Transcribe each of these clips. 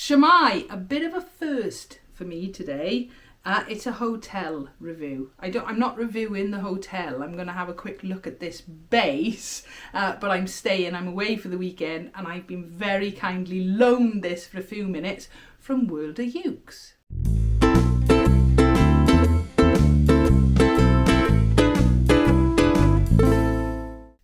Shamai, a bit of a first for me today. It's a hotel review. I'm not reviewing the hotel. I'm going to have a quick look at this base, but I'm away for the weekend, and I've been very kindly loaned this for a few minutes from World of Ukes.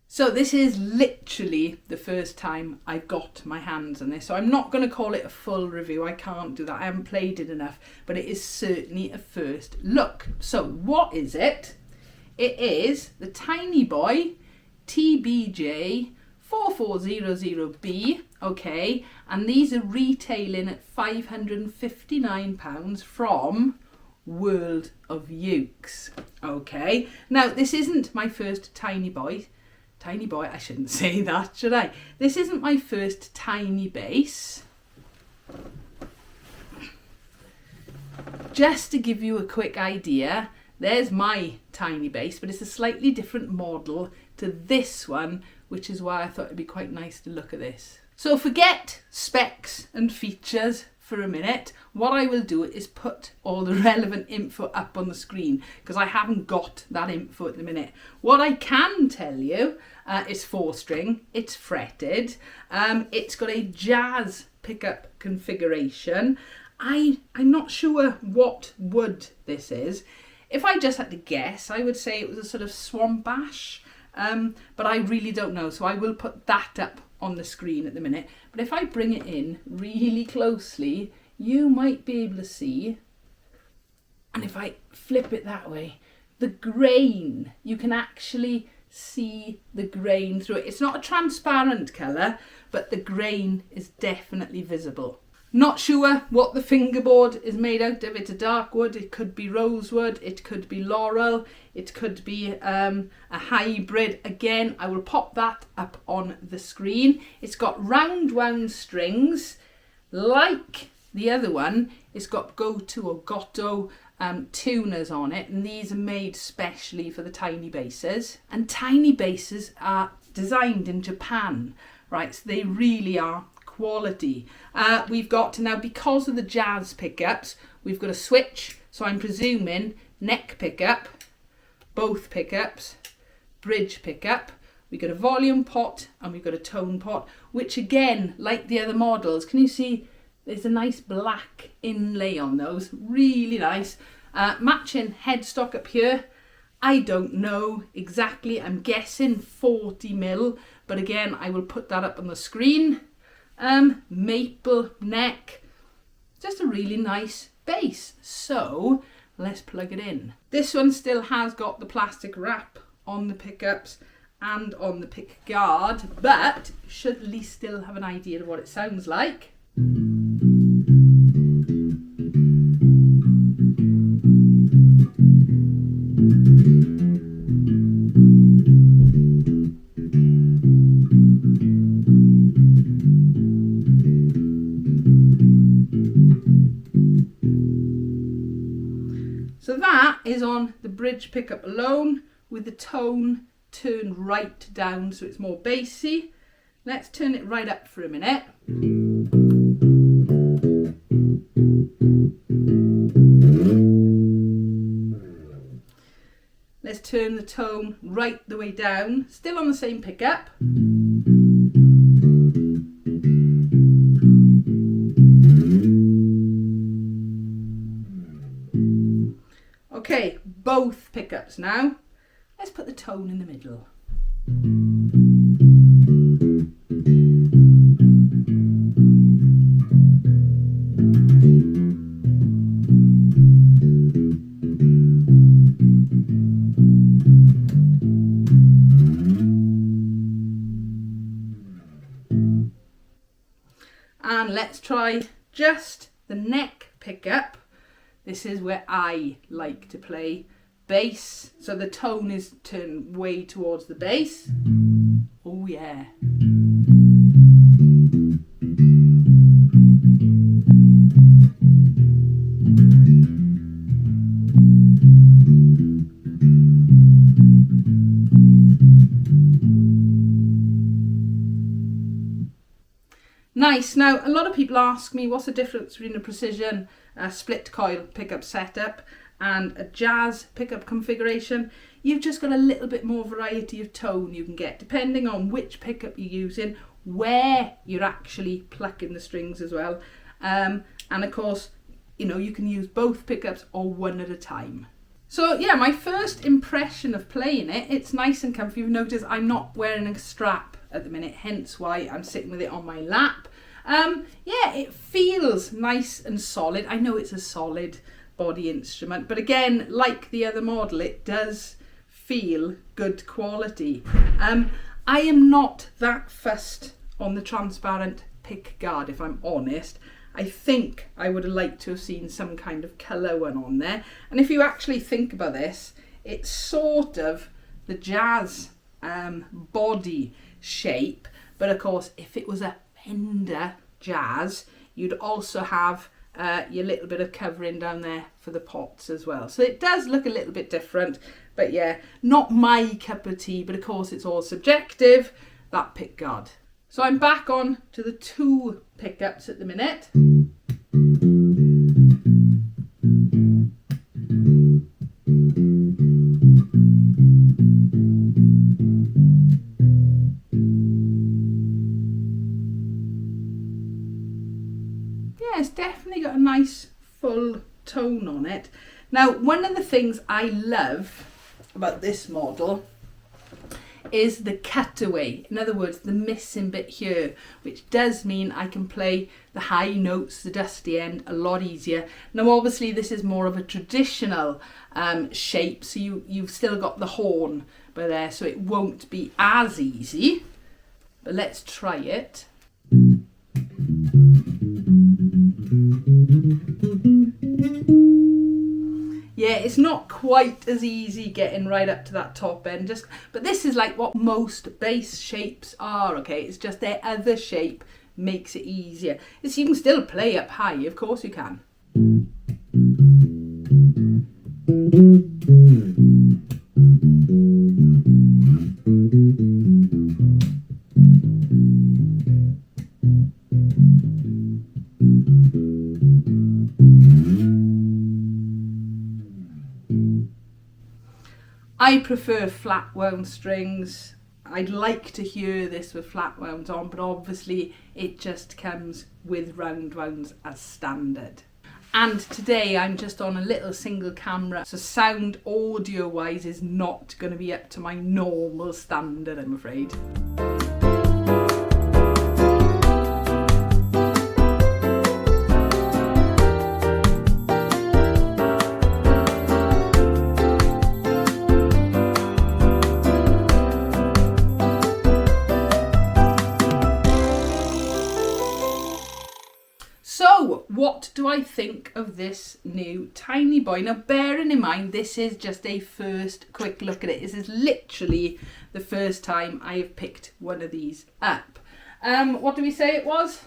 So this is literally the first time I've got my hands on this. So I'm not going to call it a full review. I can't do that. I haven't played it enough, but it is certainly a first look. So what is it? It is the Tiny Boy TBJ 4400B. Okay, and these are retailing at £559 from World of Ukes. Okay, now this isn't my first Tiny Boy, I shouldn't say that, should I? This isn't my first tiny bass. Just to give you a quick idea, there's my tiny bass, but it's a slightly different model to this one, which is why I thought it'd be quite nice to look at this. So forget specs and features for a minute. What I will do is put all the relevant info up on the screen, because I haven't got that info at the minute. What I can tell you is 4-string, it's fretted, it's got a jazz pickup configuration. I'm not sure what wood this is. If I just had to guess, I would say it was a sort of swamp ash, but I really don't know, so I will put that up on the screen at the minute. But if I bring it in really closely, you might be able to see, and if I flip it that way, the grain, you can actually see the grain through it. It's not a transparent colour, but the grain is definitely visible. Not sure what the fingerboard is made out of. It's a dark wood, it could be rosewood, it could be laurel, it could be a hybrid. Again, I will pop that up on the screen. It's got roundwound strings. Like the other one, it's got Goto tuners on it, and these are made specially for the tiny basses. And tiny basses are designed in Japan, right? So they really are quality. We've got now, because of the jazz pickups, we've got a switch, so I'm presuming neck pickup, both pickups, bridge pickup. We've got a volume pot and we've got a tone pot, which again, like the other models, can you see there's a nice black inlay on those, really nice. Matching headstock up here. I don't know exactly, I'm guessing 40mm, but again, I will put that up on the screen. Maple neck, just a really nice bass. So let's plug it in. This one still has got the plastic wrap on the pickups and on the pick guard, but should at least still have an idea of what it sounds like. So that is on the bridge pickup alone, with the tone turned right down so it's more bassy. Let's turn it right up for a minute. Let's turn the tone right the way down, still on the same pickup. Okay, both pickups now. Let's put the tone in the middle. And let's try just the neck pickup. This is where I like to play bass. So the tone is turned way towards the bass. Oh yeah. nice. Now, a lot of people ask me what's the difference between a precision split coil pickup setup and a jazz pickup configuration. You've just got a little bit more variety of tone you can get depending on which pickup you're using, where you're actually plucking the strings as well. And of course, you know, you can use both pickups or one at a time. So yeah, my first impression of playing it, it's nice and comfy. You've noticed I'm not wearing a strap at the minute, hence why I'm sitting with it on my lap. Yeah, it feels nice and solid. I know it's a solid body instrument, but again, like the other model, it does feel good quality. I am not that fussed on the transparent pick guard, if I'm honest. I think I would have liked to have seen some kind of colour one on there. And if you actually think about this, it's sort of the jazz body shape, but of course if it was a Fender jazz, you'd also have your little bit of covering down there for the pots as well. So it does look a little bit different, but yeah, not my cup of tea, but of course it's all subjective, that pick guard. So I'm back on to the 2 pickups at the minute. Yeah, it's definitely got a nice full tone on it. Now, one of the things I love about this model is the cutaway. In other words, the missing bit here, which does mean I can play the high notes, the dusty end, a lot easier. Now obviously this is more of a traditional shape, so you've still got the horn by there, so it won't be as easy, but let's try it. Yeah, it's not quite as easy getting right up to that top end, but this is like what most bass shapes are, okay? It's just their other shape makes it easier. You can still play up high, of course you can. I prefer flat wound strings. I'd like to hear this with flat wounds on, but obviously it just comes with round wounds as standard. And today I'm just on a little single camera, so sound audio wise is not going to be up to my normal standard, I'm afraid. So, what do I think of this new Tiny Boy? Now, bearing in mind, this is just a first quick look at it. This is literally the first time I have picked one of these up. What do we say it was?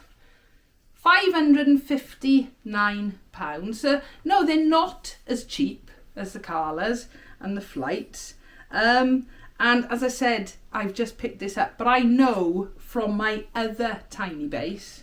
£559. So, no, they're not as cheap as the Carlas and the Flights. And as I said, I've just picked this up, but I know from my other Tiny bass,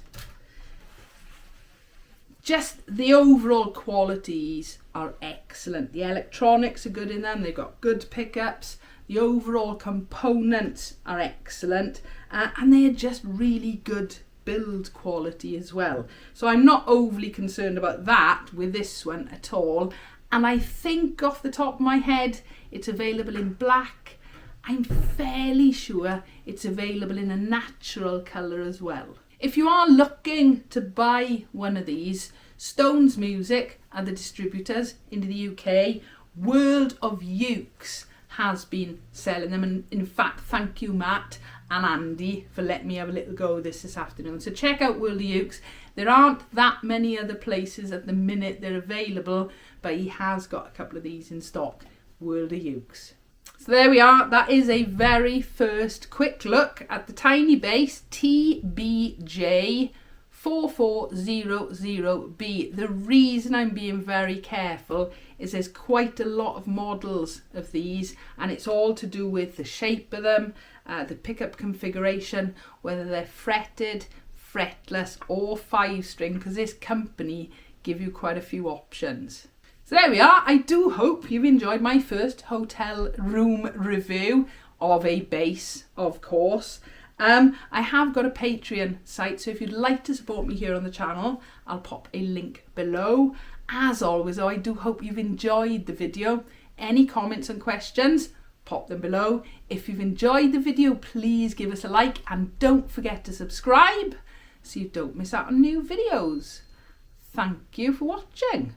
just the overall qualities are excellent. The electronics are good in them, they've got good pickups, the overall components are excellent, and they're just really good build quality as well. So I'm not overly concerned about that with this one at all. And I think off the top of my head, it's available in black. I'm fairly sure it's available in a natural colour as well. If you are looking to buy one of these, Stones Music are the distributors into the UK. World of Ukes has been selling them, and in fact, thank you Matt and Andy for letting me have a little go this afternoon. So check out World of Ukes. There aren't that many other places at the minute they're available, but he has got a couple of these in stock. World of Ukes. So there we are. That is a very first quick look at the Tiny Bass TBJ 4400B. The reason I'm being very careful is there's quite a lot of models of these, and it's all to do with the shape of them, the pickup configuration, whether they're fretted, fretless or 5-string, because this company give you quite a few options. So there we are. I do hope you've enjoyed my first hotel room review of a bass, of course. I have got a Patreon site, so if you'd like to support me here on the channel, I'll pop a link below. As always, though, I do hope you've enjoyed the video. Any comments and questions, pop them below. If you've enjoyed the video, please give us a like and don't forget to subscribe so you don't miss out on new videos. Thank you for watching.